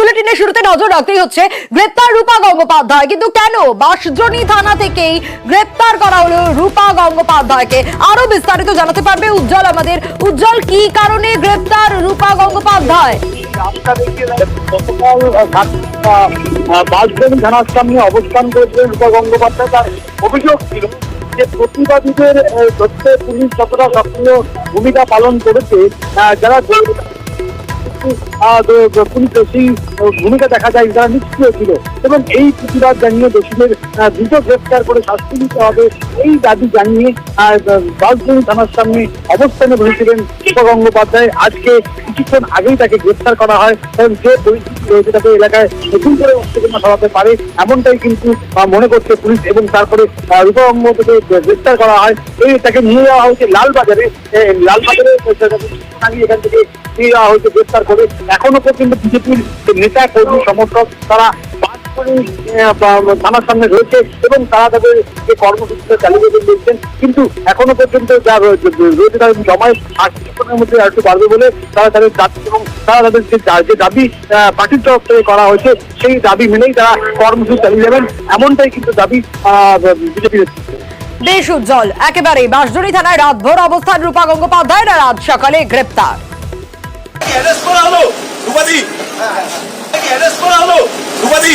বুলেটিনের শুরুতে নজর রাখতেই হচ্ছে গ্রেপ্তার রূপা গঙ্গোপাধ্যায়। কিন্তু কেন বাঁশদ্রোণী থানা থেকেই গ্রেপ্তার করা হলো রূপা গঙ্গোপাধ্যায়কে? আরো বিস্তারিত জানাতে পারবে উজ্জ্বল আমাদের। উজ্জ্বল, কি কারণে গ্রেপ্তার রূপা গঙ্গোপাধ্যায়? বাঁশদ্রোণী থানার সামনে অবস্থান করেছিলেন রূপা গঙ্গোপাধ্যায়। তার অভিযোগ ছিল যে প্রতিবাদীদের ধরতে পুলিশ যতটা সক্রিয় ভূমিকা পালন করেছে, যারা পুলিশ সেই ভূমিকা দেখা যায় যারা নিষ্ক্রিয় ছিল, এবং এই প্রতিবাদ জানিয়ে দোষীদের দ্রুত গ্রেফতার করে শাস্তি দিতে হবে এই দাবি জানিয়ে বাঁশদ্রোণী থানার সামনে অবস্থানে বসেছিলেন রূপা গঙ্গোপাধ্যায়। আজকে কিছুক্ষণ আগেই তাকে গ্রেফতার করা হয়, কারণ যে পরিস্থিতি রয়েছে তাকে এলাকায় নতুন করে উত্তেজনা ছড়াতে পারে এমনটাই কিন্তু মনে করছে পুলিশ, এবং তারপরে রূপা গঙ্গোপাধ্যায়কে গ্রেফতার করা হয়। এই তাকে নিয়ে যাওয়া হয়েছে লালবাজারে। এখান থেকে নিয়ে যাওয়া হয়েছে গ্রেফতার করে। এখনো পর্যন্ত বিজেপির নেতা কর্মী সমর্থক তারা থানার সামনে রয়েছে এবং তারা তাদের যে কর্মসূচিটা চালিয়ে যেতে বলছেন, কিন্তু এখনো পর্যন্ত যা রয়েছে তাদের জমায় কিছুক্ষণের মধ্যে আর একটু বাড়বে বলে তারা তাদের দাবি এবং তারা তাদের যে দাবি পার্টির তরফ থেকে করা হয়েছে সেই দাবি মেনেই তারা কর্মসূচি চালিয়ে যাবেন, এমনটাই কিন্তু দাবি বিজেপির। বেশ উজ্জ্বল, একেবারে বাঁশদ্রোণী থানায় রাতভর অবস্থান রূপা গঙ্গোপাধ্যায়, রাত সকালে গ্রেপ্তার। অ্যারেস্ট করা হলো রূপাদি, অ্যারেস্ট করা হলো রূপাদি।